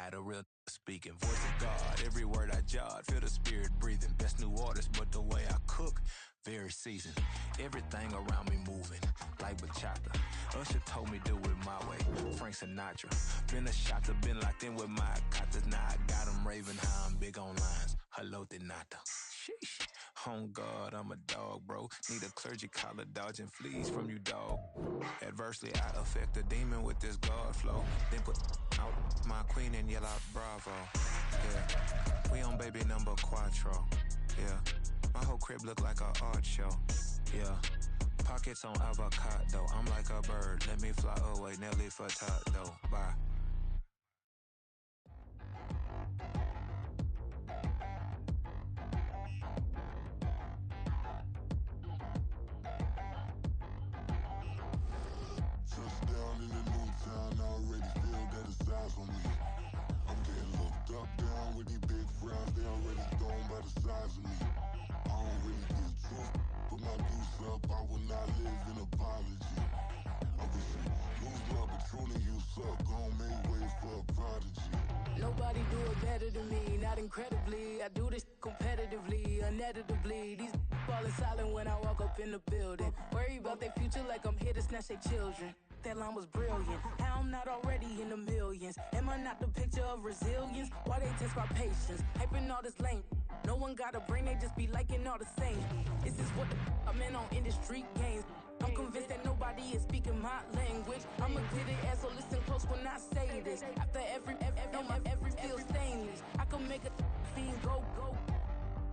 night, a real speaking. Voice of God, every word I jot, feel the spirit breathing. Best new artist, but the way I cook, very seasoned. Everything around me moving, like bachata. Usher told me do it my way, Frank Sinatra. Been a shotter, been locked in with my katas. Now I got them raving how I'm big on lines. Hello, Denata. Sheesh. On God, I'm a dog, bro. Need a clergy collar, dodging fleas from you, dog. Adversely, I affect a demon with this God flow. Then put out my queen and yell out bravo. Yeah, we on baby number quattro. Yeah, my whole crib look like a art show. Yeah, pockets on avocado. I'm like a bird, let me fly away. Nelly Furtado, bye. Touchdown in the new town, I already feel that it's eyes on me. I'm getting looked up, down with these big frowns, they already thrown by the size of me. I don't really get too, put my deuce up, I will not live in apology. I wish you lose love, but truly you suck, gon' make way for a prodigy. Nobody do it better than me, not incredibly. I do this competitively, uneditably. These falling silent when I walk up in the building. Worry about their future like I'm here to snatch their children. That line was brilliant. How I'm not already in the millions? Am I not the picture of resilience? Why they test my patience? Hyping all this lame. No one got a brain, they just be liking all the same. This is what I'm in on industry games. I'm convinced that nobody is speaking my language. I'm a glitter ass, so listen close when I say this. After every feel stainless. I can make a fiend go.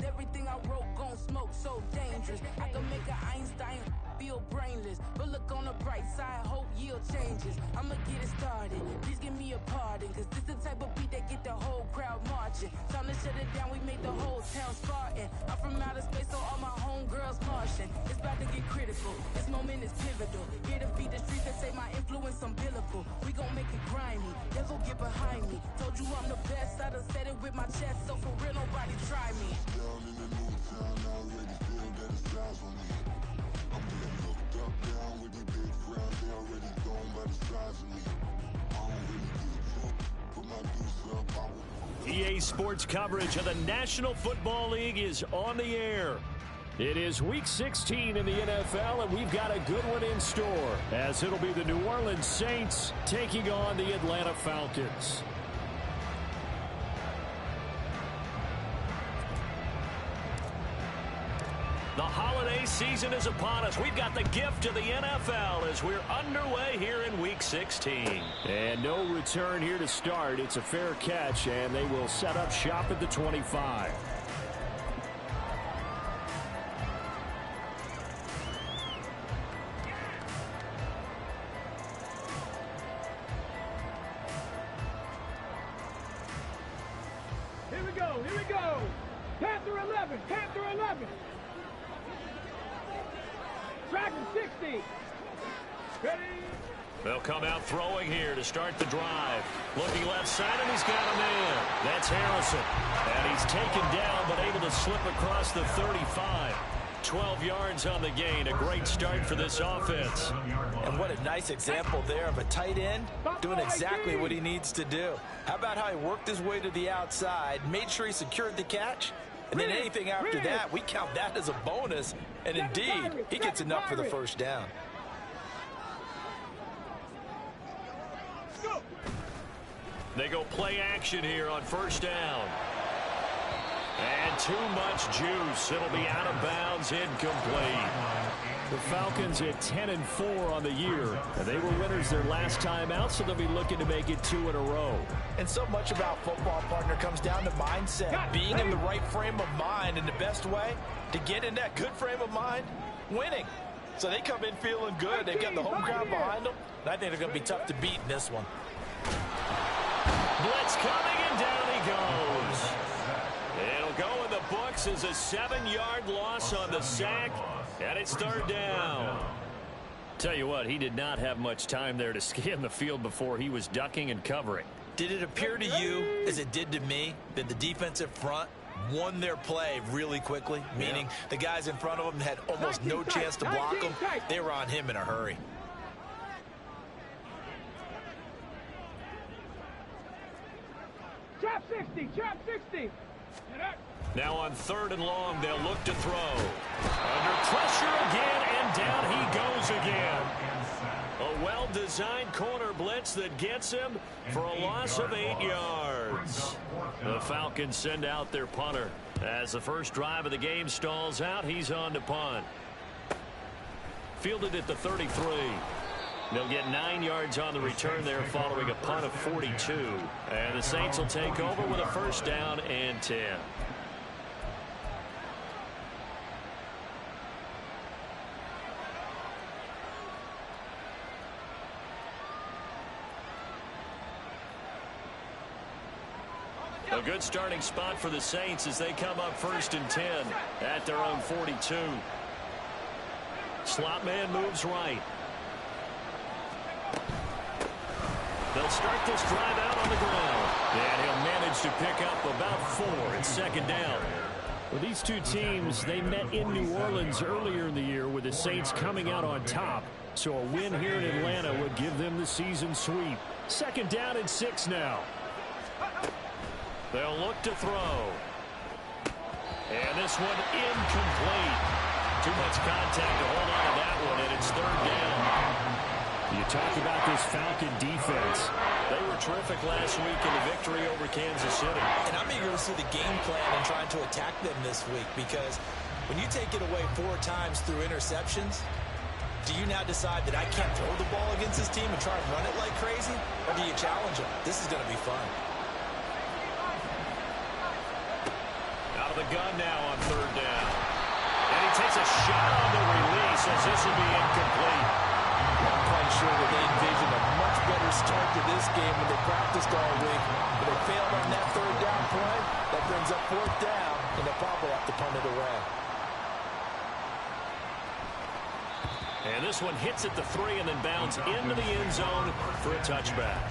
Everything I wrote gon' smoke, so dangerous. I can make an Einstein feel brainless. But look on the bright side, hope yield changes. I'ma get it started, please give me a pardon. Cause this the type of beat that get the whole crowd marching. Time to shut it down, we made the whole town Spartan. I'm from outer space, so all my homegirls Martian. It's about to get critical, this moment is pivotal. Here to feed the streets that say my influence umbilical. We gon' make it grimy, devil get behind me. Told you I'm the best, I done said it with my chest. So for real, nobody try me. Down in the new town, I already feel that it's eyes on me. I'm getting looked up, down with these big frowns, they already thrown by the size of me. I don't really get too, put my deuce up, I will. EA Sports coverage of the National Football League is on the air. It is Week 16 in the NFL, and we've got a good one in store, as it'll be the New Orleans Saints taking on the Atlanta Falcons. The holiday season is upon us. We've got the gift of the NFL as we're underway here in Week 16. And no return here to start. It's a fair catch, and they will set up shop at the 25. Here we go. Panther 11. Dragon 60. Ready? They'll come out throwing here to start the drive. Looking left side, and he's got a man. That's Harrison. And he's taken down, but able to slip across the 35. 12 yards on the gain. A great start for this offense. And what a nice example there of a tight end doing exactly what he needs to do. How about how he worked his way to the outside, made sure he secured the catch, and then anything after that, we count that as a bonus. And indeed, he gets enough for the first down. They go play action here on first down. And too much juice. It'll be out of bounds, incomplete. The Falcons at 10-4 on the year. And they were winners their last time out, so they'll be looking to make it 2 in a row. And so much about football, partner, comes down to mindset. Being in the right frame of mind, and the best way to get in that good frame of mind, winning. So they come in feeling good. They've got the home crowd behind them. And I think they're going to be tough to beat in this one. Blitz coming, and down he goes. It'll go in the books as a 7-yard loss on the sack, and it's third down. Tell you what, he did not have much time there to scan the field before he was ducking and covering. Did it appear to you, as it did to me, that the defensive front won their play really quickly? Meaning the guys in front of them had almost no chance to block him. They were on him in a hurry. 60, trap 60. Now on 3rd and long, they'll look to throw. Under pressure again, and down he goes again. A well-designed corner blitz that gets him for a loss of 8 yards. The Falcons send out their punter. As the first drive of the game stalls out, he's on to punt. Fielded at the 33. They'll get 9 yards on the return there following a punt of 42. And the Saints will take over with a 1st down and 10. A good starting spot for the Saints as they come up 1st and 10 at their own 42. Slot man moves right. They'll start this drive out on the ground. And he'll manage to pick up about 4 at 2nd down. Well, these two teams, they met in New Orleans earlier in the year with the Saints coming out on top. So a win here in Atlanta would give them the season sweep. 2nd down and 6 now. They'll look to throw. And this one incomplete. Too much contact to hold on to that one, and it's 3rd down. You talk about this Falcon defense. They were terrific last week in the victory over Kansas City. And I'm eager to see the game plan and trying to attack them this week, because when you take it away 4 times through interceptions, do you now decide that I can't throw the ball against this team and try and run it like crazy? Or do you challenge them? This is going to be fun. Out of the gun now on 3rd down. And he takes a shot on the release as this will be incomplete. I'm quite sure that they envisioned a much better start to this game when they practiced all week. But they failed on that 3rd down play. That brings up 4th down, and they'll probably have to punt it away. And this one hits at the 3 and then bounds into the end zone for a touchback.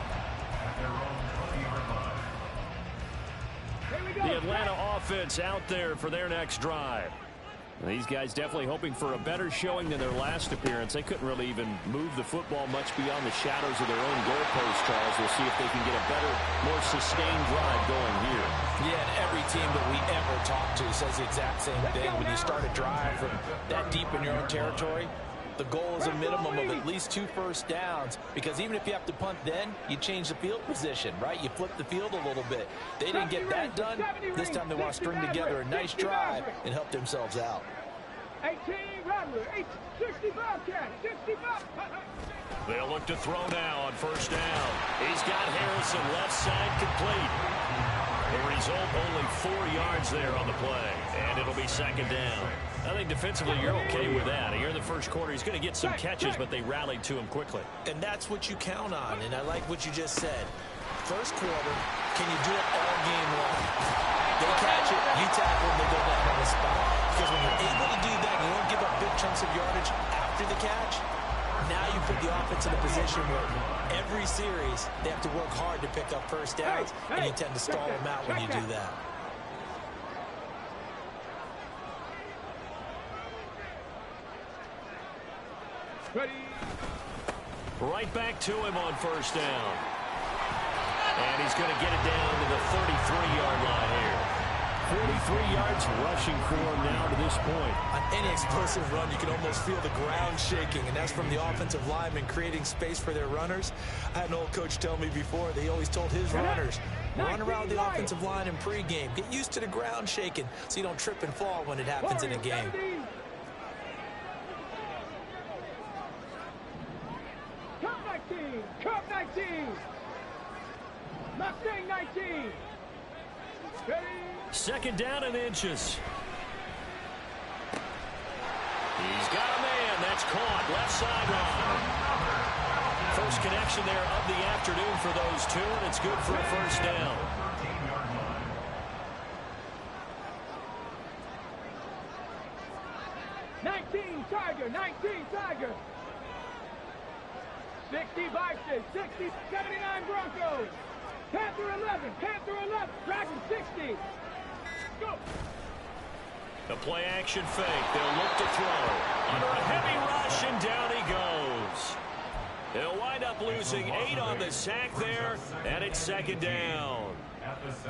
The Atlanta offense out there for their next drive. These guys definitely hoping for a better showing than their last appearance. They couldn't really even move the football much beyond the shadows of their own goalpost, Charles. We'll see if they can get a better, more sustained drive going here. Yeah, and every team that we ever talk to says the exact same thing. When you start a drive from that deep in your own territory, the goal is a minimum of at least 2 first downs, because even if you have to punt then, you change the field position, right? You flip the field a little bit. They didn't get that done. This time they want to string together a nice drive and help themselves out. 18 Rattler, 65 catch, 65. They'll look to throw now on 1st down. He's got Harrison left side complete. The result, only 4 yards there on the play, and it'll be 2nd down. I think defensively you're okay with that. Here in the first quarter, he's going to get some catches, but they rallied to him quickly. And that's what you count on, and I like what you just said. First quarter, can you do it all game long? They catch it, you tackle them, they go down on the spot. Because when you're able to do that, you don't give up big chunks of yardage after the catch, now you put the offense in a position where every series they have to work hard to pick up 1st downs, and you tend to stall them out when you do that. Ready. Right back to him on 1st down. And he's going to get it down to the 33-yard line here. 43 yards rushing for him now to this point. On any explosive run, you can almost feel the ground shaking, and that's from the offensive linemen creating space for their runners. I had an old coach tell me before that he always told his runners, run around the offensive line in pregame. Get used to the ground shaking so you don't trip and fall when it happens in a game. Cup 19. Mustang 19. Ready. 2nd down and inches. He's got a man. That's caught. Left sideline. First connection there of the afternoon for those two, and it's good for a 1st down. Tiger, 19 Tiger. 60 Vikings, 60, 79 Broncos. Panther 11, Dragon 60. Go. The play action fake. They'll look to throw. Under a heavy rush, and down he goes. He'll wind up losing 8 on the sack there, and it's second down.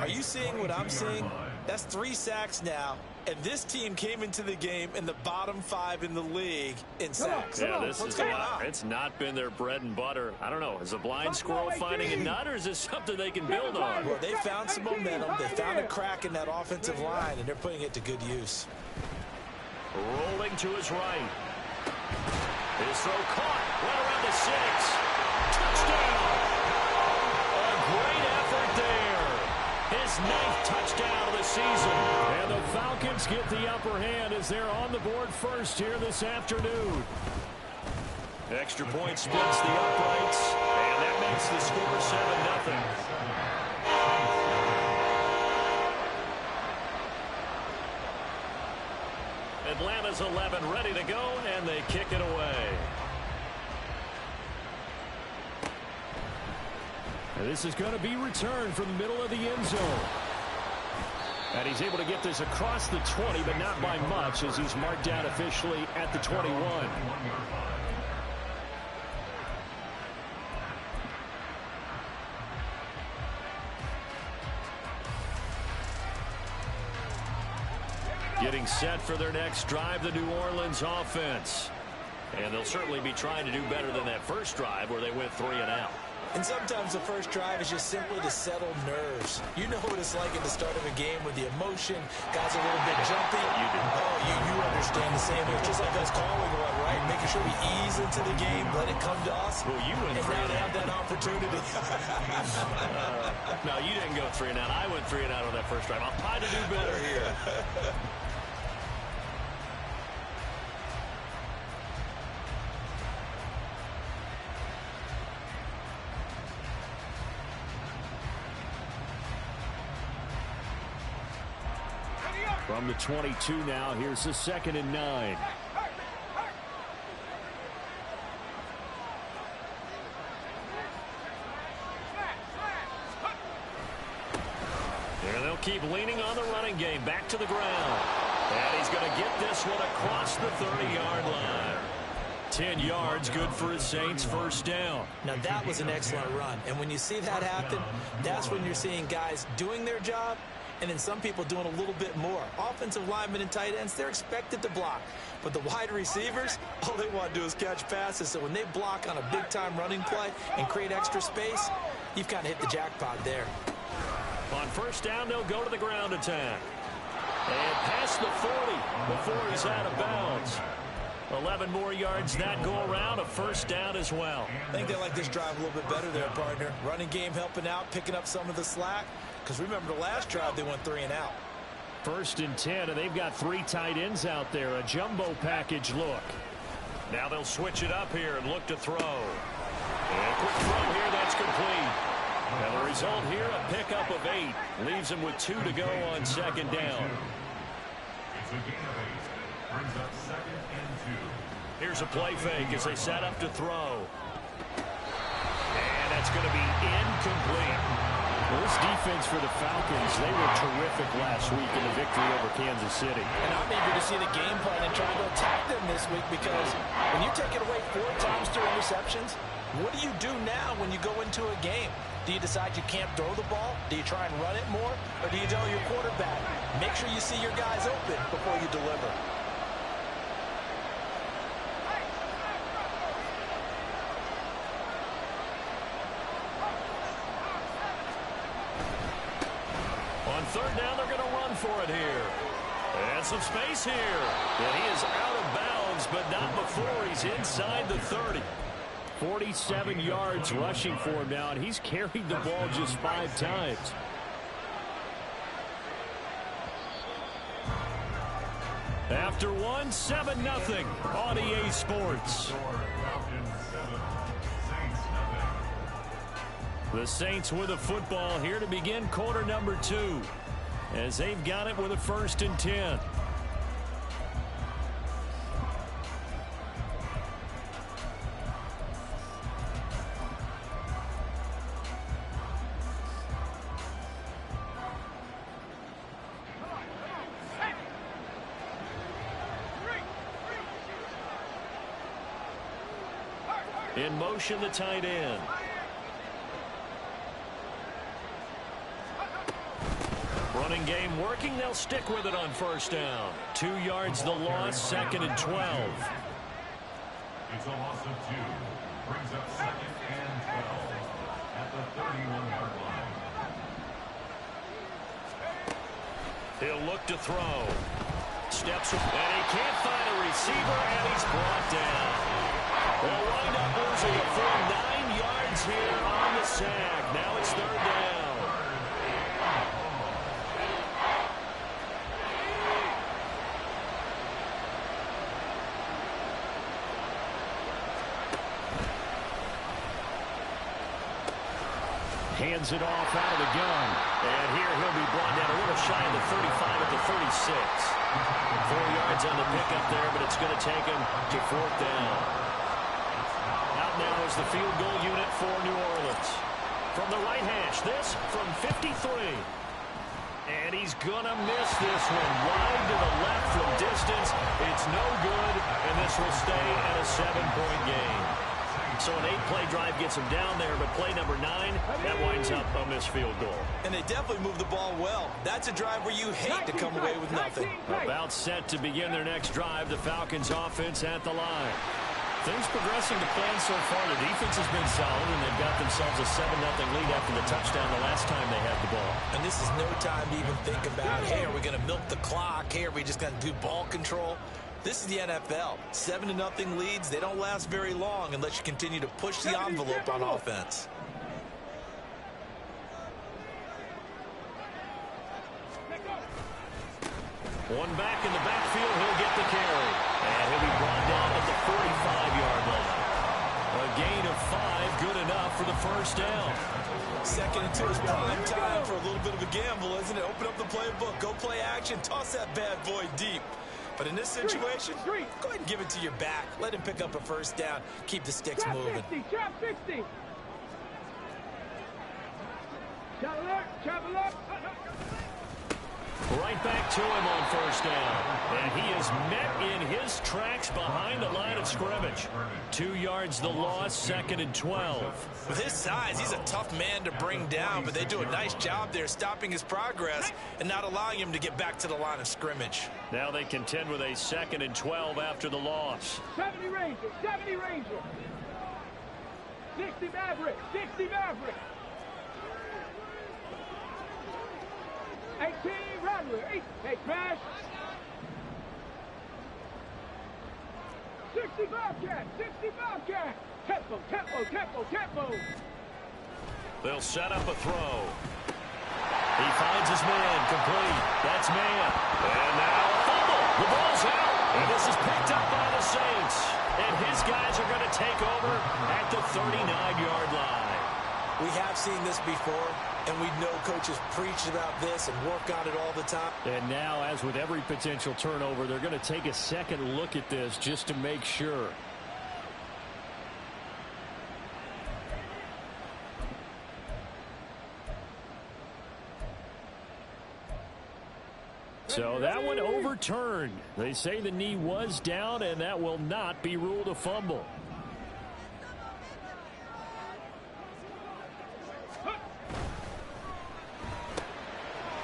Are you seeing what I'm seeing? That's 3 sacks now, and this team came into the game in the bottom 5 in the league in sacks. Yeah, it's not been their bread and butter. I don't know. Is a blind squirrel finding a nut, or is this something they can build on? Well, they found some momentum. They found a crack in that offensive line, and they're putting it to good use. Rolling to his right. His throw caught right around the 6. Touchdown! A great effort there. His 9th touchdown of the season. And the Falcons get the upper hand as they're on the board first here this afternoon. Extra point splits the uprights, and that makes the score 7-0. Atlanta's 11 ready to go, and they kick it away. And this is going to be returned from the middle of the end zone. And he's able to get this across the 20, but not by much, as he's marked down officially at the 21. Getting set for their next drive, the New Orleans offense. And they'll certainly be trying to do better than that first drive where they went 3 and out. And sometimes the first drive is just simply to settle nerves. You know what it's like at the start of a game with the emotion. Guys are a little bit jumpy. You do. Oh, you understand the same. It's just like us calling one, right? Making sure we ease into the game, let it come to us. Well, you went and 3 now and they out. have that opportunity. No, you didn't go 3 and out. I went 3 and out on that first drive. I'll try to do better here. From the 22 now, here's the 2nd and 9. And they'll keep leaning on the running game. Back to the ground. And he's going to get this one across the 30-yard line. 10 yards, good for his Saints, first down. Now, that was an excellent run. And when you see that happen, that's when you're seeing guys doing their job and then some people doing a little bit more. Offensive linemen and tight ends, they're expected to block. But the wide receivers, all they want to do is catch passes. So when they block on a big-time running play and create extra space, you've kind of hit the jackpot there. On first down, they'll go to the ground attack. And past the 40 before he's out of bounds. 11 more yards that go around, a first down as well. I think they like this drive a little bit better there, partner. Running game helping out, picking up some of the slack. Because remember the last drive, they went 3 and out. 1st and 10, and they've got 3 tight ends out there. A jumbo package look. Now they'll switch it up here and look to throw. And a quick throw here, that's complete. And the result here, a pickup of 8. Leaves him with 2 to go on second down. It's a gain of 8. Brings up 2nd and 2. Here's a play fake as they set up to throw. And that's going to be incomplete. Well, this defense for the Falcons, they were terrific last week in the victory over Kansas City. And I'm eager to see the game plan and try to attack them this week because when you take it away 4 times through interceptions, what do you do now when you go into a game? Do you decide you can't throw the ball? Do you try and run it more? Or do you tell your quarterback, make sure you see your guys open before you deliver? On third down, they're going to run for it here. And some space here. And he is out of bounds, but not before he's inside the 30. 47 yards rushing for him now, and he's carried the ball just 5 times. After one, 7-0 on EA Sports. The Saints with a football here to begin quarter number 2, as they've got it with a 1st and 10. In motion, the tight end. Running game working. They'll stick with it on first down. 2 yards the loss, 2nd and 12. It's a loss of 2. Brings up 2nd and 12 at the 31-yard line. He'll look to throw. Steps, and he can't find a receiver, and he's brought down. They'll wind up losing a full 9 yards here on the sack. Now it's 3rd down. Hands it off out of the gun. And here he'll be brought down a little shy of the 35 at the 36. 4 yards on the pickup there, but it's going to take him to 4th down. Out now is the field goal unit for New Orleans. From the right hash, this from 53. And he's going to miss this one. Wide to the left from distance. It's no good, and this will stay at a 7-point game. So an 8-play drive gets him down there, but play number 9, that winds up a missed field goal. And they definitely moved the ball well. That's a drive where you hate to come away with nothing. About set to begin their next drive, the Falcons offense at the line. Things progressing to plan so far. The defense has been solid, and they've got themselves a 7-0 lead after the touchdown the last time they had the ball. And this is no time to even think about, hey, are we going to milk the clock? Hey, are we just going to do ball control? This is the NFL. 7-0 leads, they don't last very long unless you continue to push the envelope on offense. One back in the backfield, he'll get the carry. And he'll be brought down at the 45-yard line. A gain of 5, good enough for the first down. 2nd and 2 is prime time for a little bit of a gamble, isn't it? Open up the playbook, go play action, toss that bad boy deep. But in this situation, go ahead and give it to your back. Let him pick up a first down. Keep the sticks moving. trap 60. Travel up. Right back to him on first down. And he is met in his tracks behind the line of scrimmage. 2 yards the loss, 2nd and 12. With his size, he's a tough man to bring down, but they do a nice job there stopping his progress and not allowing him to get back to the line of scrimmage. Now they contend with a 2nd and 12 after the loss. 70 Ranger, 70 Ranger. 60 Maverick, 60 Maverick. 18 Rattler, 8, hey, crash. 60 Bobcat, 60 Bobcat. Tempo. They'll set up a throw. He finds his man, complete. That's man. And now a fumble. The ball's out. And this is picked up by the Saints. And his guys are going to take over at the 39-yard line. We have seen this before, and we know coaches preach about this and work on it all the time. And now, as with every potential turnover, they're going to take a second look at this just to make sure. So that one overturned. They say the knee was down, and that will not be ruled a fumble.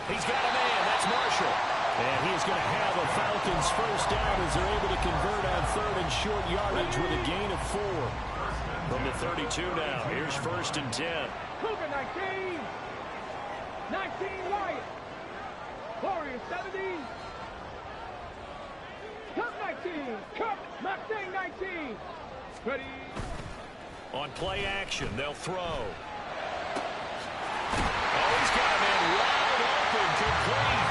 He's got a man. That's Marshall. And he's going to have a Falcons first down as they're able to convert on 3rd and short yardage with a gain of 4. From the 32 now. Here's 1st and 10. Cougar 19. 19 Lions. Warriors 70. Cup 19. Cup Mustang 19. Ready. On play action, they'll throw. Oh, he's got a man wide open, complete.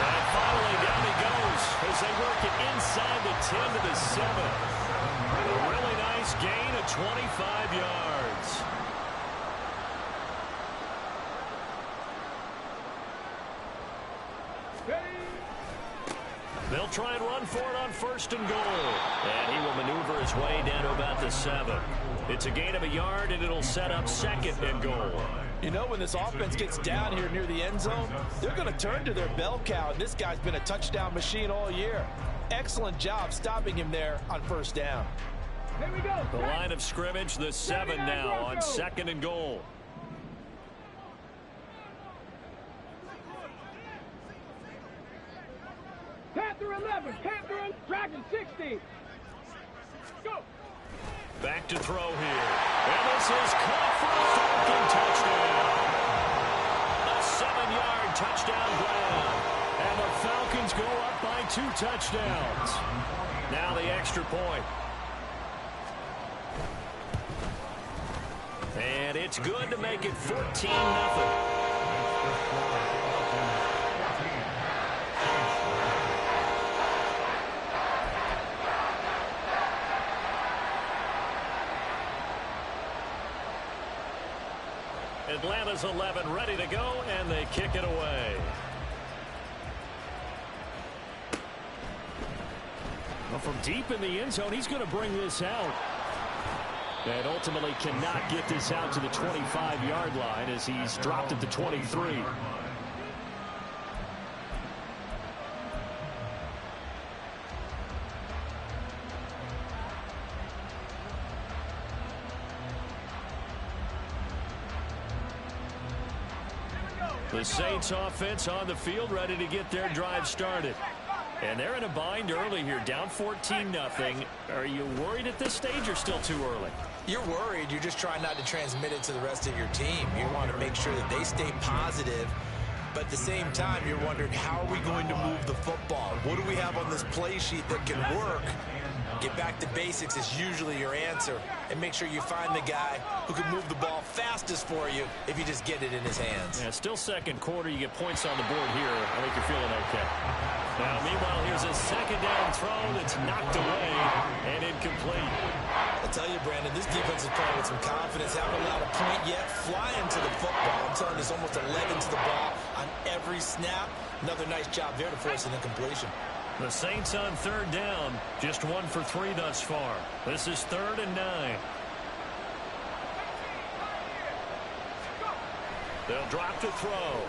And finally down he goes as they work it inside the 10 to the 7. A really nice gain of 25 yards. They'll try and run for it on 1st and goal. And he will maneuver his way down to about the 7. It's a gain of a yard, and it'll set up 2nd and goal. You know, when this offense gets down here near the end zone, they're going to turn to their bell cow, and this guy's been a touchdown machine all year. Excellent job stopping him there on 1st down. Here we go. The line of scrimmage, the 7 now on 2nd and goal. Panther 11, Panther Dragon 60. Go. Back to throw here. And this is caught for a Falcon touchdown. A 7-yard touchdown grab. And the Falcons go up by 2 touchdowns. Now the extra point. And it's good to make it 14-0. Atlanta's 11 ready to go, and they kick it away. Well, from deep in the end zone, he's going to bring this out. And ultimately cannot get this out to the 25-yard line as he's dropped at the 23. The Saints offense on the field ready to get their drive started. And they're in a bind early here, down 14-0. Are you worried at this stage or still too early? You're worried. You're just trying not to transmit it to the rest of your team. You want to make sure that they stay positive. But at the same time, you're wondering, how are we going to move the football? What do we have on this play sheet that can work? Get back to basics is usually your answer. And make sure you find the guy who can move the ball fastest for you if you just get it in his hands. Yeah, still second quarter. You get points on the board here. I think you're feeling okay. Now, meanwhile, here's a second down throw that's knocked away and incomplete. I tell you, Brandon, this defense is playing with some confidence. Haven't allowed a point yet. Flying to the football. I'm telling you, there's almost 11 to the ball on every snap. Another nice job there to force an incompletion. The Saints on 3rd down, just 1 for 3 thus far. This is 3rd and 9. They'll drop to throw.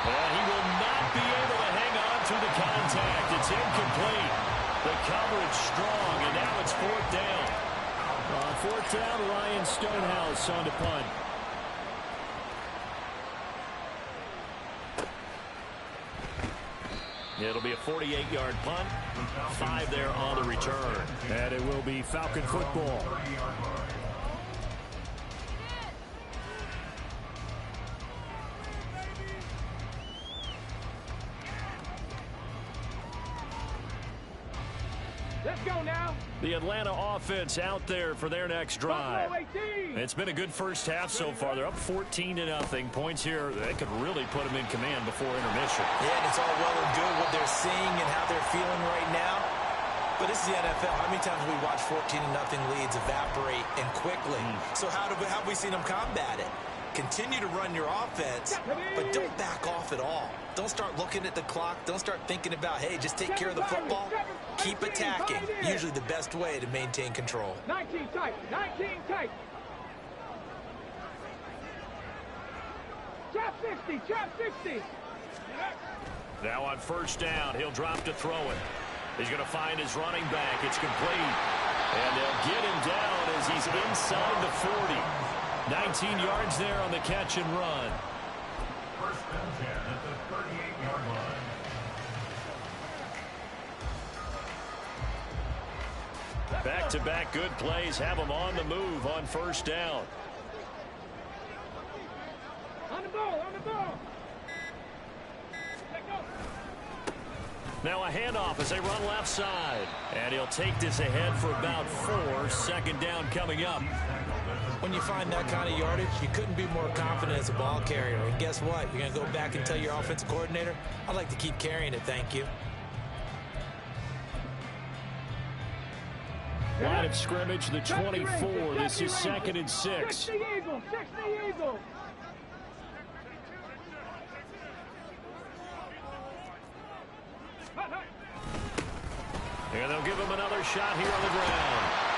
And he will not be able to hang on to the contact. It's incomplete. The coverage strong, and now it's 4th down. On 4th down, Ryan Stonehouse on to punt. It'll be a 48-yard punt. 5 there on the return. And it will be Falcon football. Let's go now. The Atlanta offense out there for their next drive. It's been a good first half so far. They're up 14-0. Points here, they could really put them in command before intermission. Yeah, and it's all well and good what they're seeing and how they're feeling right now. But this is the NFL. How many times have we watched 14-0 leads evaporate and quickly? So how have we seen them combat it? Continue to run your offense, but don't back off at all. Don't start looking at the clock. Don't start thinking about, hey, just take care of the football. Keep attacking. Usually the best way to maintain control. 19 tight. 19 tight. Trap 60. Trap 60. Now on 1st down, he'll drop to throw it. He's going to find his running back. It's complete. And they'll get him down as he's inside the 40. 19 yards there on the catch and run. 1st and 10 at the 38-yard line. Back-to-back good plays have them on the move on 1st down. On the ball. On the ball. Let go. Now a handoff as they run left side. And he'll take this ahead for about 4. 2nd down coming up. When you find that kind of yardage, you couldn't be more confident as a ball carrier. And guess what? You're going to go back and tell your offensive coordinator, I'd like to keep carrying it, thank you. Line of scrimmage, the 24. This is 2nd and 6. 60 Eagles. 60 Eagles. And they'll give him another shot here on the ground.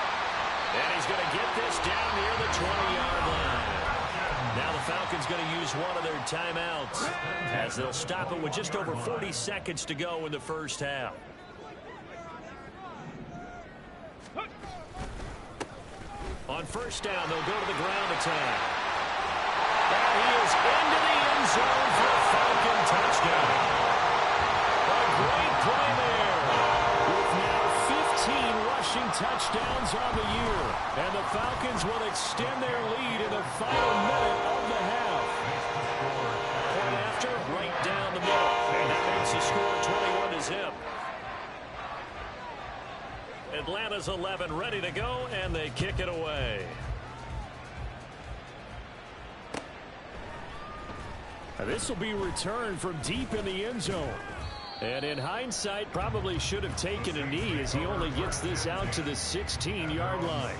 And he's going to get this down near the 20-yard line. Now the Falcons going to use one of their timeouts as they'll stop it with just over 40 seconds to go in the 1st half. On first down, they'll go to the ground attack. And he is into the end zone for a Falcon touchdown. A great play there. With now 15 rushing touchdowns on the year. And the Falcons will extend their lead in the final minute of the half. Point after, right down the middle. And that makes the score 21-0. Atlanta's 11 ready to go, and they kick it away. This will be returned from deep in the end zone. And in hindsight, probably should have taken a knee as he only gets this out to the 16-yard line.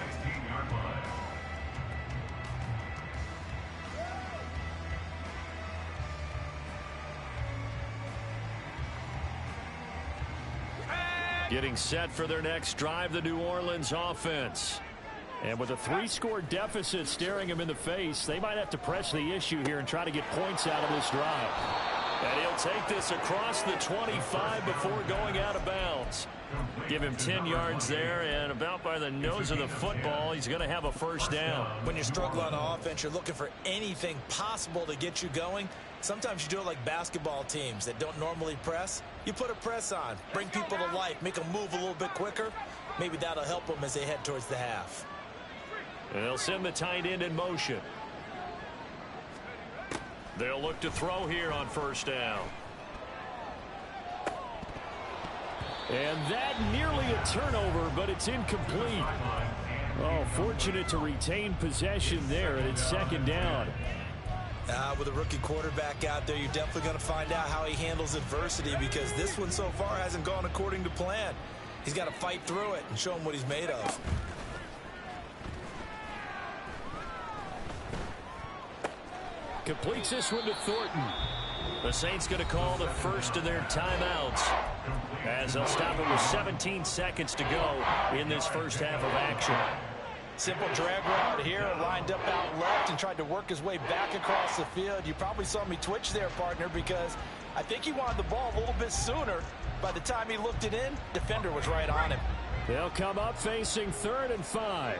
Getting set for their next drive, the New Orleans offense. And with a 3-score deficit staring him in the face, they might have to press the issue here and try to get points out of this drive. And he'll take this across the 25 before going out of bounds. Give him 10 yards there, and about by the nose of the football, he's going to have a first down. When you struggle on offense, you're looking for anything possible to get you going. Sometimes you do it like basketball teams that don't normally press. You put a press on, bring people to life, make them move a little bit quicker. Maybe that'll help them as they head towards the half. And they'll send the tight end in motion. They'll look to throw here on first down. And that nearly a turnover, but it's incomplete. Oh, fortunate to retain possession there, and it's second down. With a rookie quarterback out there, you're definitely going to find out how he handles adversity, because this one so far hasn't gone according to plan. He's got to fight through it and show him what he's made of. Completes this one to Thornton. The Saints going to call the first of their timeouts, as they'll stop it with 17 seconds to go in this first half of action. Simple drag route here, lined up out left and tried to work his way back across the field. You probably saw me twitch there, partner, because I think he wanted the ball a little bit sooner. By the time he looked it in, defender was right on him. They'll come up facing 3rd and 5.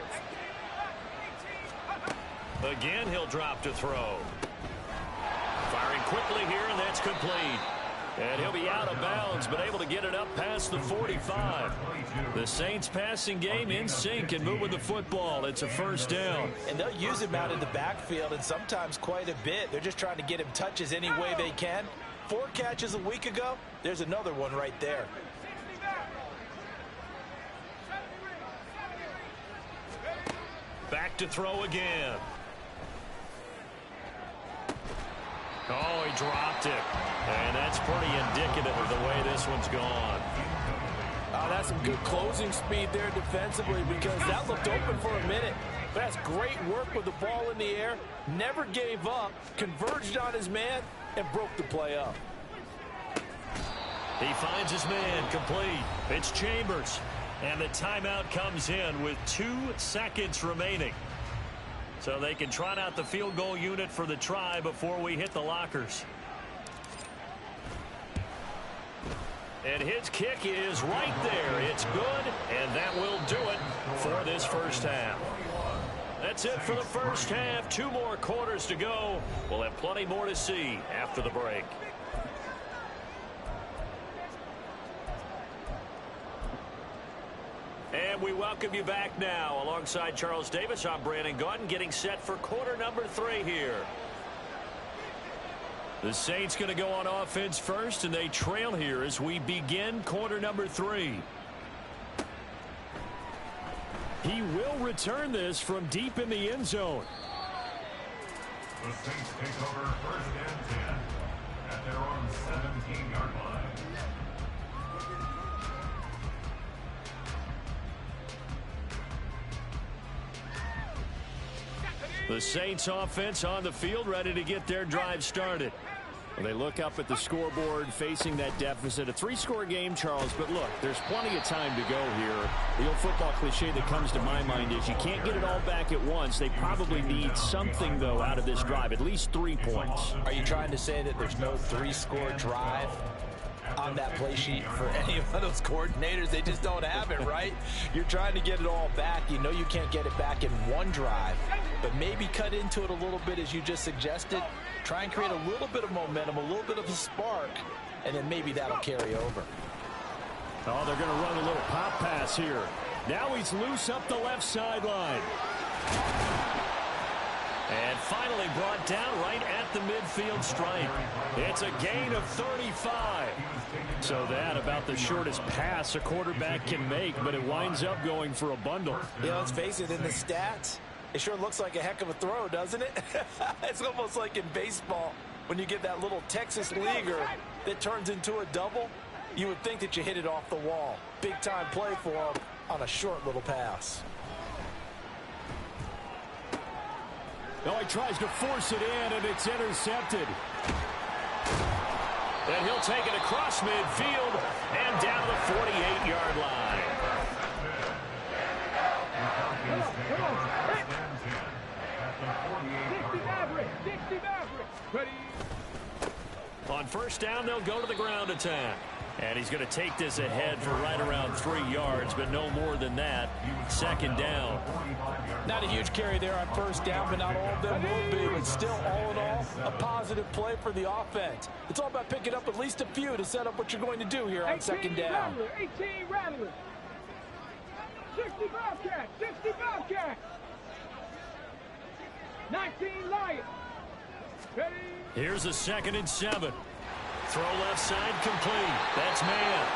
Again, he'll drop to throw. Firing quickly here, and that's complete. And he'll be out of bounds, but able to get it up past the 45. The Saints passing game in sync and moving the football. It's a first down. And they'll use him out in the backfield, and sometimes quite a bit. They're just trying to get him touches any way they can. 4 catches a week ago. There's another one right there. Back to throw again. Oh, he dropped it. And that's pretty indicative of the way this one's gone. That's some good closing speed there defensively, because that looked open for a minute. That's great work with the ball in the air. Never gave up, converged on his man, and broke the play up. He finds his man complete. It's Chambers. And the timeout comes in with 2 seconds remaining. So they can trot out the field goal unit for the try before we hit the lockers. And his kick is right there. It's good, and that will do it for this first half. That's it for the first half. 2 more quarters to go. We'll have plenty more to see after the break. And we welcome you back now. Alongside Charles Davis, I'm Brandon Gaudin, getting set for quarter number 3 here. The Saints going to go on offense first, and they trail here as we begin quarter number 3. He will return this from deep in the end zone. The Saints take over 1st and 10 at their own 17-yard line. The Saints offense on the field, ready to get their drive started. Well, they look up at the scoreboard, facing that deficit. A 3-score game, Charles, but look, there's plenty of time to go here. The old football cliche that comes to my mind is you can't get it all back at once. They probably need something, though, out of this drive, at least 3 points. Are you trying to say that there's no 3-score drive? on that play sheet for any of those coordinators. They just don't have it, right? You're trying to get it all back. You know you can't get it back in one drive, but maybe cut into it a little bit as you just suggested. Try and create a little bit of momentum, a little bit of a spark, and then maybe that'll carry over. Oh, they're going to run a little pop pass here. Now he's loose up the left sideline. And finally brought down right at the midfield stripe. It's a gain of 35. So that about the shortest pass a quarterback can make, but it winds up going for a bundle. Yeah, let's face it, in the stats, it sure looks like a heck of a throw, doesn't it? It's almost like in baseball when you get that little Texas leaguer that turns into a double. You would think that you hit it off the wall. Big time play for him on a short little pass. Oh, he tries to force it in, and it's intercepted. And he'll take it across midfield and down the 48-yard line. On first down, they'll go to the ground attack. And he's going to take this ahead for right around 3 yards, but no more than that. Second down. Not a huge carry there on first down, but not all of them will be. But still, all in all, a positive play for the offense. It's all about picking up at least a few to set up what you're going to do here on second down. 18 Rattlers. 60 Bobcats. 60 Bobcats. 19 Lions. Ready? Here's a 2nd and 7. Throw left side complete. That's man.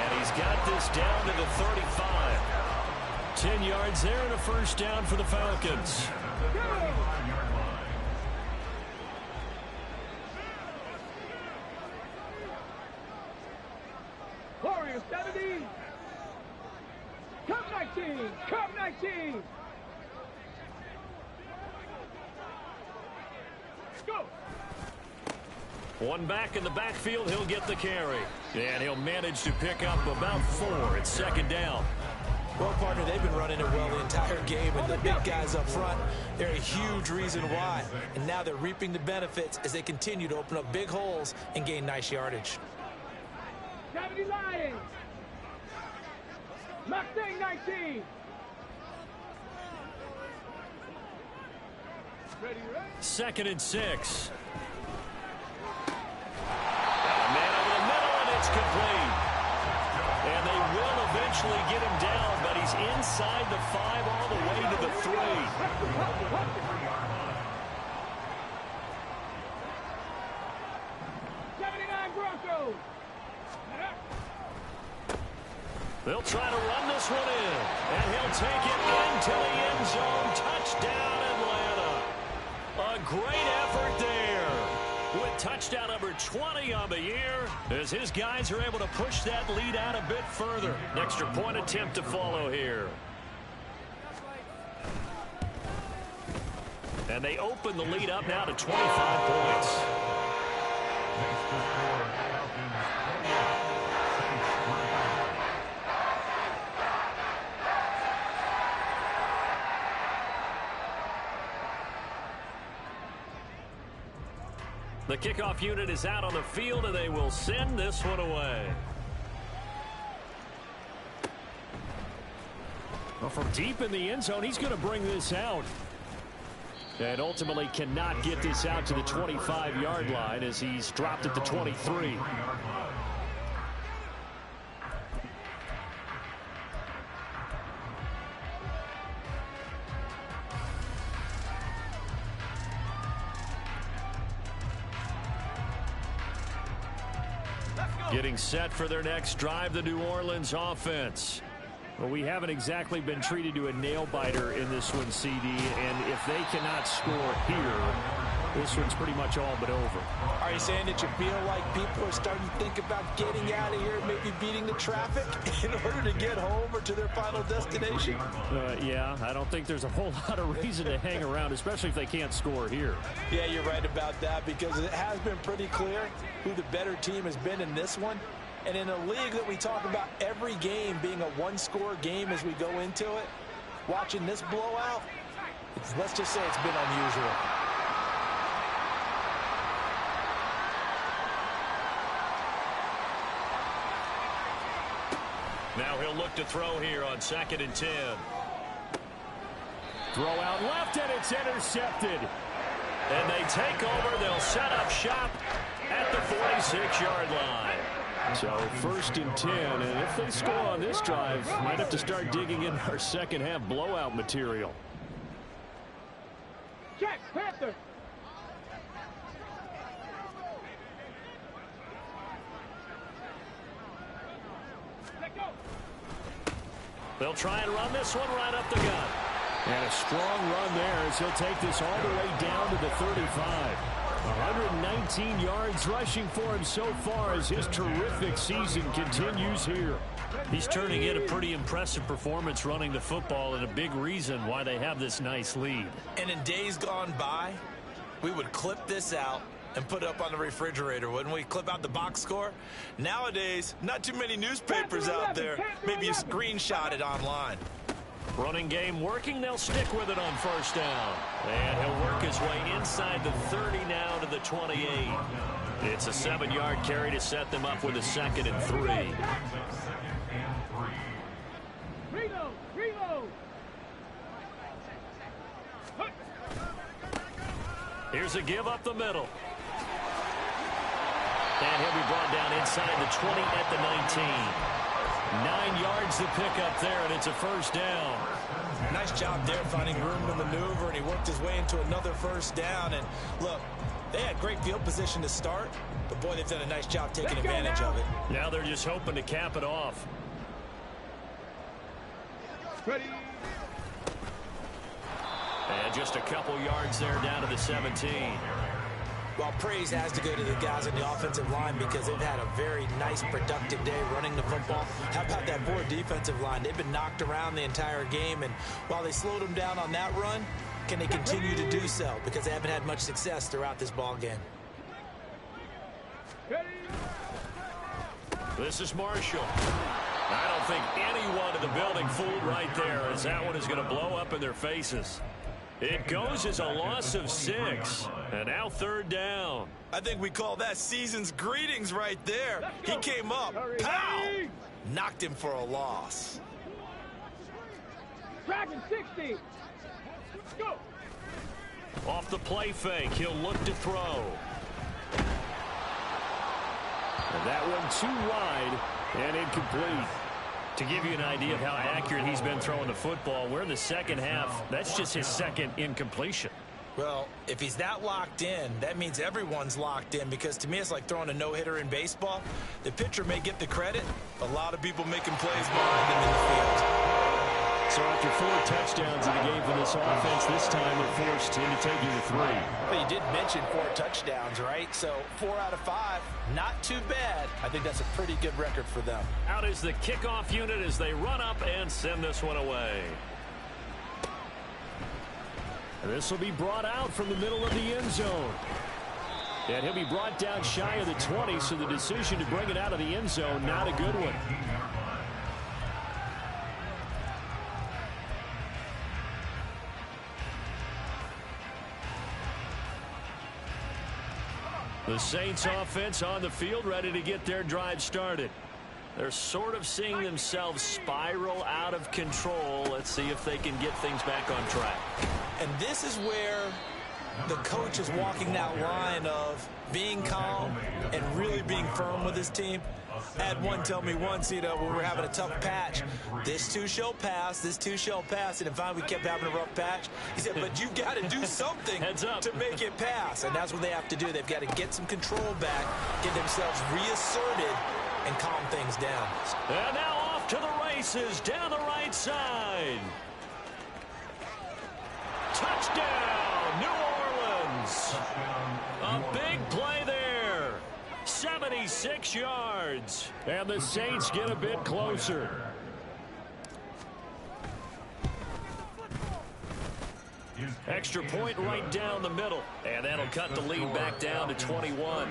And he's got this down to the 35. 10 yards there and a first down for the Falcons. Warriors 70. Cup 19. Cup 19. Go. One back in the backfield, he'll get the carry. And he'll manage to pick up about 4. It's second down. Well, partner, they've been running it well the entire game, and the big guys up front, they're a huge reason why. And now they're reaping the benefits as they continue to open up big holes and gain nice yardage. 70 Lions. Mustang 19. Ready, ready. 2nd and 6. Man over the middle, and it's complete. And they will eventually get him down, but he's inside the 5 all the way to the 3. Broncos. They'll try to run this one in, and he'll take it into the end zone. Touchdown, Atlanta. A great effort there, with touchdown number 20 on the year, as his guys are able to push that lead out a bit further. An extra point attempt to follow here. And they open the lead up now to 25 points. The kickoff unit is out on the field, and they will send this one away. Well, from deep in the end zone, he's going to bring this out. And ultimately cannot get this out to the 25-yard line as he's dropped at the 23. Getting set for their next drive, the New Orleans offense. Well, we haven't exactly been treated to a nail-biter in this one, CD, and if they cannot score here, this one's pretty much all but over. Are you saying that you feel like people are starting to think about getting out of here, maybe beating the traffic in order to get home or to their final destination? Yeah, I don't think there's a whole lot of reason to hang around, especially if they can't score here. Yeah, you're right about that, because it has been pretty clear who the better team has been in this one. And in a league that we talk about every game being a one-score game as we go into it, watching this blowout, let's just say it's been unusual. Now he'll look to throw here on 2nd and 10. Throw out left, and it's intercepted. And they take over. They'll set up shop at the 46-yard line. So 1st and 10, and if they score on this drive, might have to start digging in our second half blowout material. Check, Panther. Let go. They'll try and run this one right up the gut. And a strong run there as he'll take this all the way down to the 35. 119 yards rushing for him so far as his terrific season continues here. He's turning in a pretty impressive performance running the football, and a big reason why they have this nice lead. And in days gone by, we would clip this out and put it up on the refrigerator, wouldn't we? Clip out the box score. Nowadays, not too many newspapers out there. Maybe you screenshot it online. Running game working. They'll stick with it on 1st down. And he'll work his way inside the 30 now to the 28. It's a 7-yard carry to set them up with a 2nd and 3. Reload, reload. Here's a give up the middle. And he'll be brought down inside the 20 at the 19. 9 yards to pick up there, and it's a 1st down. Nice job there finding room to maneuver, and he worked his way into another 1st down. And look, they had great field position to start, but boy, they've done a nice job taking advantage of it. Now they're just hoping to cap it off. Ready. And just a couple yards there down to the 17. Well, praise has to go to the guys on the offensive line because they've had a very nice, productive day running the football. How about that poor defensive line? They've been knocked around the entire game, and while they slowed them down on that run, can they continue to do so? Because they haven't had much success throughout this ball game. This is Marshall. I don't think anyone in the building fooled right there, as that one is going to blow up in their faces. It goes as a loss of 6, and now 3rd down. I think we call that season's greetings right there. He came up, pow, knocked him for a loss. Dragon 60. Go. Off the play fake, he'll look to throw. And that one too wide and incomplete. To give you an idea of how accurate he's been throwing the football, we're in the second half. That's just his 2nd incompletion. Well, if he's that locked in, that means everyone's locked in, because to me it's like throwing a no-hitter in baseball. The pitcher may get the credit, a lot of people making plays behind him in the field. So after 4 touchdowns in the game for this offense, this time they're forced into taking the 3. Well, you did mention 4 touchdowns, right? So 4 out of 5, not too bad. I think that's a pretty good record for them. Out is the kickoff unit as they run up and send this one away. This will be brought out from the middle of the end zone. And he'll be brought down shy of the 20, so the decision to bring it out of the end zone, not a good one. The Saints offense on the field, ready to get their drive started. They're sort of seeing themselves spiral out of control. Let's see if they can get things back on track. And this is where the coach is walking that line of being calm and really being firm with his team. I had one tell me once, when we're having a tough patch, this too shall pass, this too shall pass. And if finally we kept having a rough patch, he said, but you've got to do something to make it pass. And that's what they have to do. They've got to get some control back, get themselves reasserted, and calm things down. And now off to the races down the right side. Touchdown, New Orleans. A big play there. 76 yards. And the Saints get a bit closer. Extra point right down the middle. And that'll cut the lead back down to 21.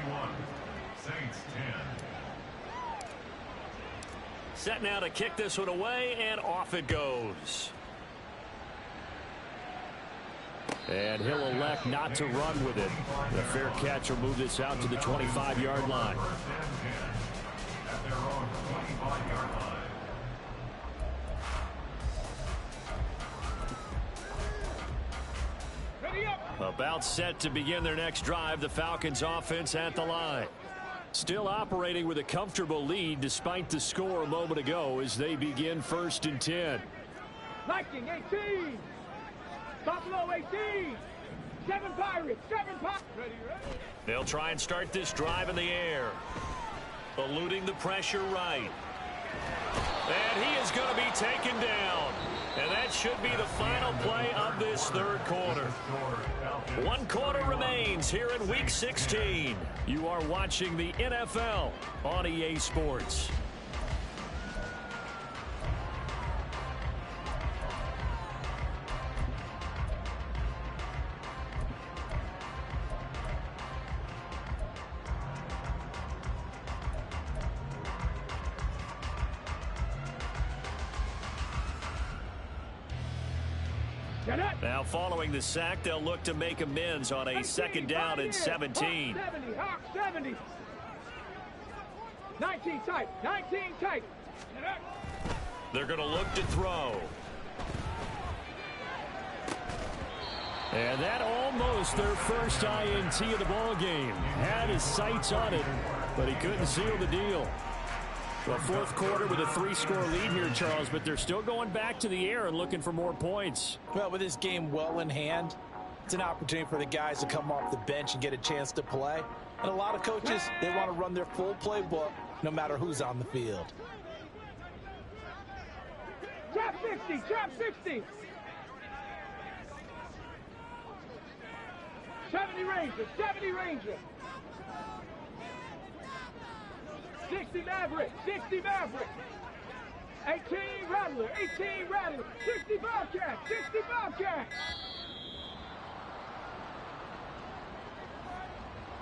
Set now to kick this one away, and off it goes. And he'll elect not to run with it. The fair catch will move this out to the 25-yard line. About set to begin their next drive, the Falcons offense at the line. Still operating with a comfortable lead despite the score a moment ago as they begin 1st and 10. Viking 18. Buffalo 18. 7 Pirates. 7 Pirates. Ready. They'll try and start this drive in the air. Eluding the pressure right. And he is going to be taken down. And that should be the final play of this 3rd quarter. 1 quarter remains here in Week 16. You are watching the NFL on EA Sports. Now following the sack, they'll look to make amends on a 2nd down and 17. 70, Hawk 70. 19 tight, 19 tight. They're going to look to throw. And that almost their first INT of the ball game. Had his sights on it, but he couldn't seal the deal. The 4th quarter with a 3-score lead here, Charles, but they're still going back to the air and looking for more points. Well, with this game well in hand, it's an opportunity for the guys to come off the bench and get a chance to play. And a lot of coaches, they want to run their full playbook no matter who's on the field. Trap 60, trap 60. 70 Ranger, 70 Ranger. 60 Maverick, 60 Maverick. 18 Rattler, 18 Rattler. 60 Bobcat, 60 Bobcat.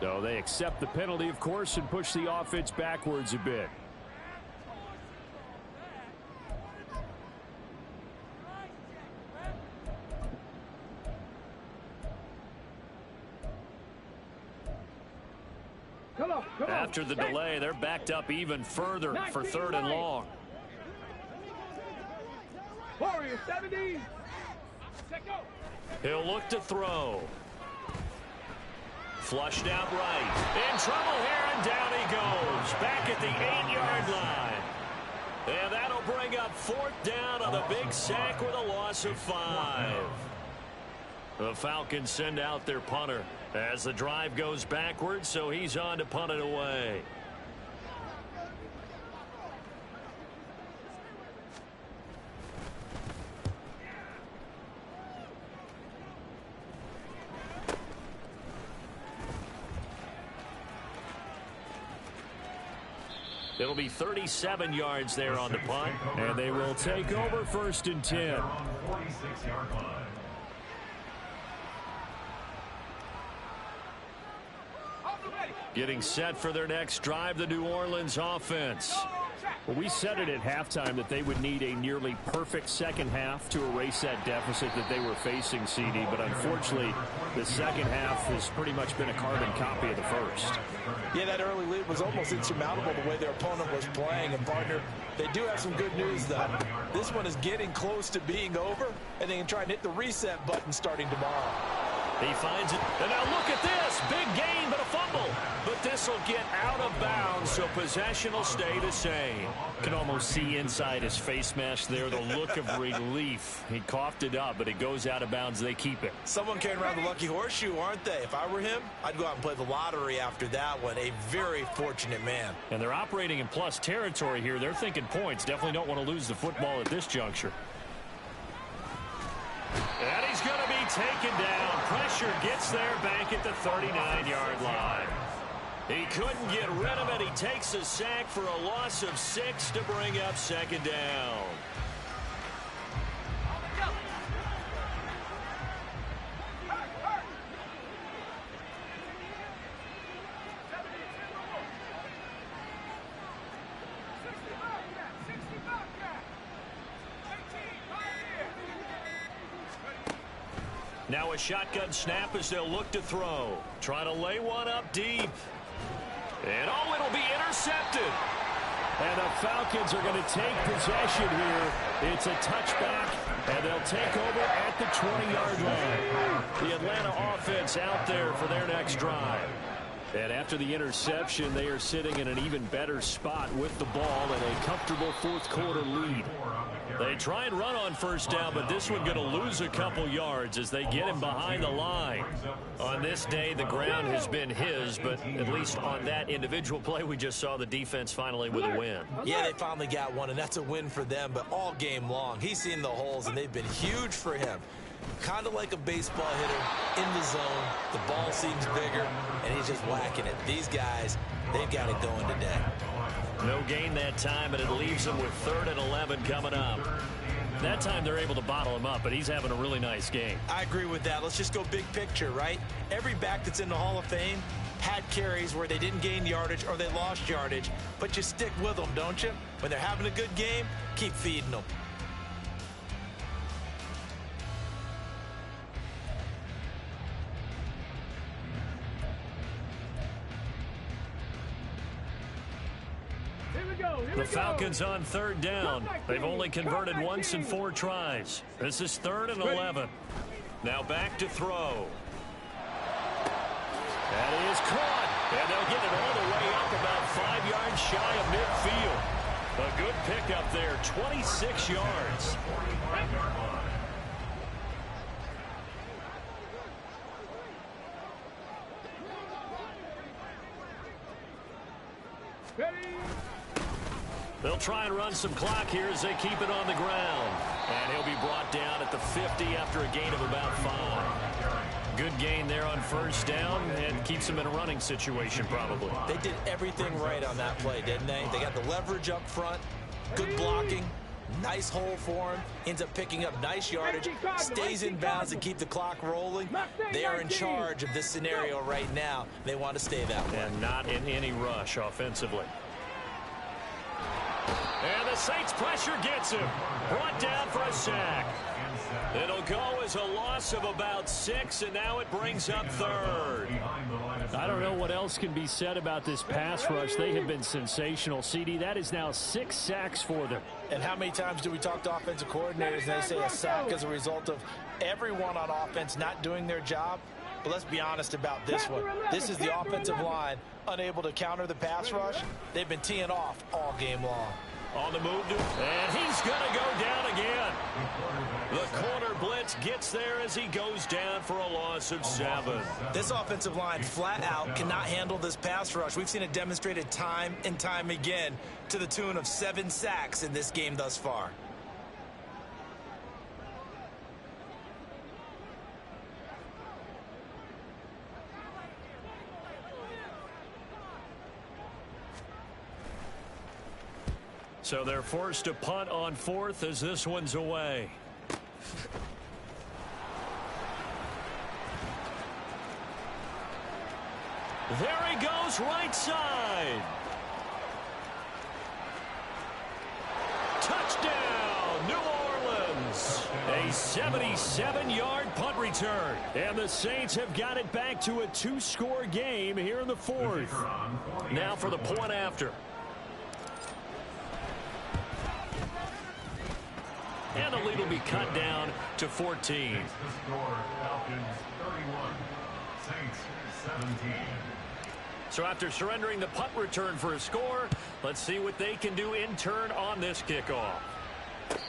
So they accept the penalty, of course, and push the offense backwards a bit. Come on. After the delay, they're backed up even further for 3rd and long. Warrior 70. He'll look to throw. Flushed out right. In trouble here, and down he goes. Back at the 8-yard line. And that'll bring up 4th down on a big sack with a loss of 5. The Falcons send out their punter as the drive goes backwards, so he's on to punt it away. It'll be 37 yards there on the punt, and they will take over 1st and 10. 46-yard line. Getting set for their next drive, the New Orleans offense. Well, we said it at halftime that they would need a nearly perfect 2nd half to erase that deficit that they were facing, CD. But unfortunately, the 2nd half has pretty much been a carbon copy of the 1st. Yeah, that early lead was almost insurmountable the way their opponent was playing. And, partner, they do have some good news, though. This one is getting close to being over, and they can try and hit the reset button starting tomorrow. He finds it, and now look at this. Big gain, but a fumble. But this will get out of bounds, so possession will stay the same. Can almost see inside his face mask there the look of relief. He coughed it up, but it goes out of bounds. They keep it. Someone carrying around the lucky horseshoe, aren't they? If I were him, I'd go out and play the lottery after that one. A very fortunate man. And they're operating in plus territory here. They're thinking points. Definitely don't want to lose the football at this juncture. And he's going to be taken down. Pressure gets there back at the 39-yard line. He couldn't get rid of it. He takes a sack for a loss of 6 to bring up 2nd down. Now a shotgun snap as they'll look to throw. Trying to lay one up deep. And oh, it'll be intercepted. And the Falcons are going to take possession here. It's a touchback, and they'll take over at the 20-yard line. The Atlanta offense out there for their next drive. And after the interception, they are sitting in an even better spot with the ball and a comfortable fourth quarter lead. They try and run on first down, but this one going to lose a couple yards as they get him behind the line. On this day, the ground has been his, but at least on that individual play, we just saw the defense finally with a win. Yeah, they finally got one, and that's a win for them, but all game long, he's seen the holes, and they've been huge for him. Kind of like a baseball hitter in the zone. The ball seems bigger, and he's just whacking it. These guys, they've got it going today. No gain that time, and it leaves them with 3rd and 11 coming up. That time they're able to bottle him up, but he's having a really nice game. I agree with that. Let's just go big picture, right? Every back that's in the Hall of Fame had carries where they didn't gain yardage or they lost yardage, but you stick with them, don't you? When they're having a good game, keep feeding them. The Falcons on 3rd down. They've only converted once in 4 tries. This is 3rd and 11. Now back to throw. That is caught. And they'll get it all the way up about 5 yards shy of midfield. A good pickup there, 26 yards. They'll try and run some clock here as they keep it on the ground. And he'll be brought down at the 50 after a gain of about 5. Good gain there on first down and keeps them in a running situation probably. They did everything right on that play, didn't they? They got the leverage up front, good blocking, nice hole for him, ends up picking up nice yardage, stays in bounds and keep the clock rolling. They are in charge of this scenario right now. They want to stay that way. And not in any rush offensively. And the Saints pressure gets him. Brought down for a sack. It'll go as a loss of about 6, and now it brings up 3rd. I don't know what else can be said about this pass rush. They have been sensational, CD. That is now 6 sacks for them. And how many times do we talk to offensive coordinators and they say a sack as a result of everyone on offense not doing their job? But let's be honest about this one. This is the offensive line unable to counter the pass rush. They've been teeing off all game long. On the move, and he's going to go down again. The corner blitz gets there as he goes down for a loss of 7. This offensive line flat out cannot handle this pass rush. We've seen it demonstrated time and time again to the tune of 7 sacks in this game thus far. So they're forced to punt on 4th as this one's away. There he goes, right side. Touchdown, New Orleans. A 77-yard punt return. And the Saints have got it back to a 2-score game here in the 4th. Now for the point after. And the lead will be cut down to 14. The score, Falcons 31, Saints 17. So after surrendering the punt return for a score, let's see what they can do in turn on this kickoff.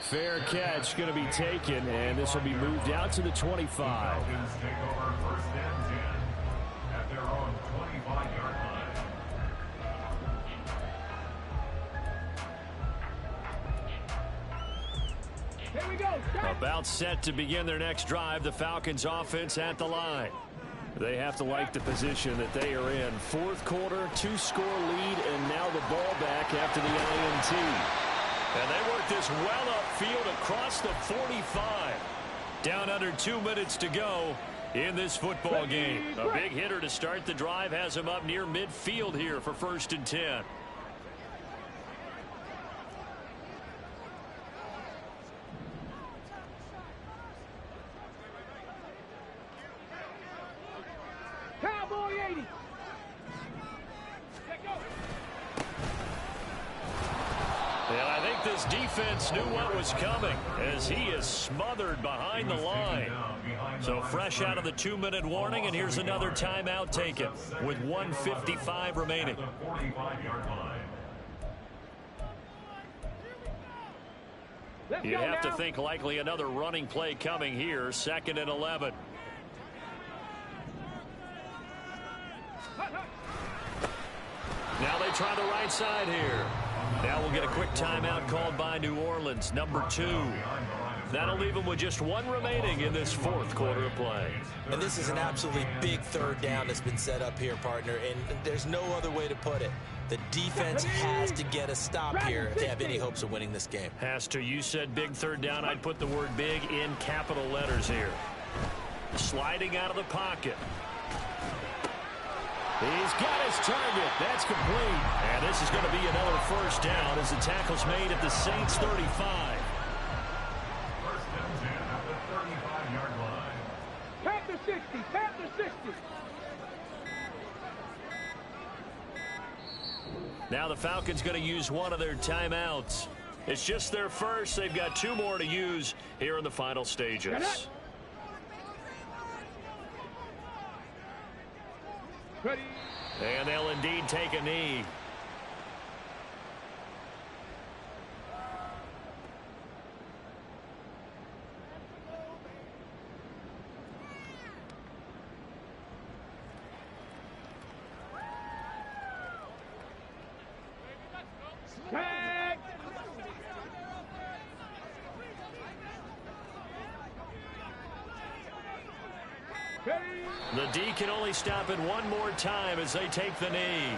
Fair catch going to be taken, and this will be moved out to the 25. Falcons take over 1st and 10 at their own 25-yard line. Here we go. About set to begin their next drive, the Falcons offense at the line. They have to like the position that they are in. 4th quarter, 2-score lead, and now the ball back after the INT. And they work this well upfield across the 45. Down under 2 minutes to go in this football game. A big hitter to start the drive has him up near midfield here for 1st and 10. Cowboy 80. And I think like this defense knew what was coming as he is smothered behind the line. So fresh out of the 2-minute warning, and here's another timeout taken with 1:55 remaining. You have to think likely another running play coming here, 2nd and 11. Now they try the right side here. Now we'll get a quick timeout called by New Orleans, number 2. That'll leave them with just 1 remaining in this 4th quarter of play. And this is an absolutely big 3rd down that's been set up here, partner, and there's no other way to put it. The defense has to get a stop here if they have any hopes of winning this game. Has to. You said big 3rd down. I'd put the word big in capital letters here. Sliding out of the pocket. He's got his target. That's complete. And this is going to be another 1st down as the tackle's made at the Saints 35. 1st and 10 at the 35-yard line. Panther 60, Panther 60. Now the Falcons going to use one of their timeouts. It's just their first. They've got 2 more to use here in the final stages. Ready. And they'll indeed take a knee. Tag. The D can only stop it one more time as they take the knee.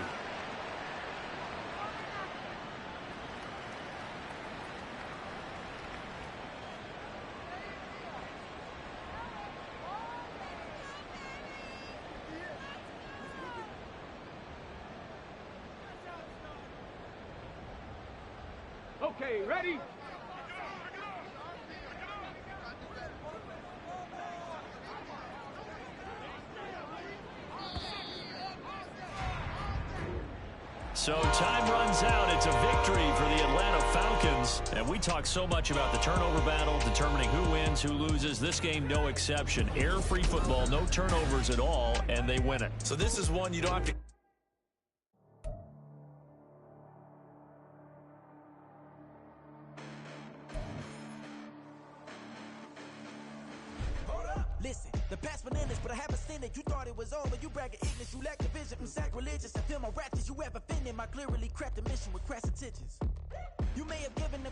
Okay, ready? So time runs out. It's a victory for the Atlanta Falcons. And we talk so much about the turnover battle, determining who wins, who loses. This game, no exception. Air-free football, no turnovers at all, and they win it. So this is one you don't have to... Listen, the past bananas, but I haven't seen it. You thought it was over. You bragging ignorance. You lack the vision. I'm sacrilegious. I feel my raptors. You ever offended my clearly crafted mission with crass intentions. You may have given the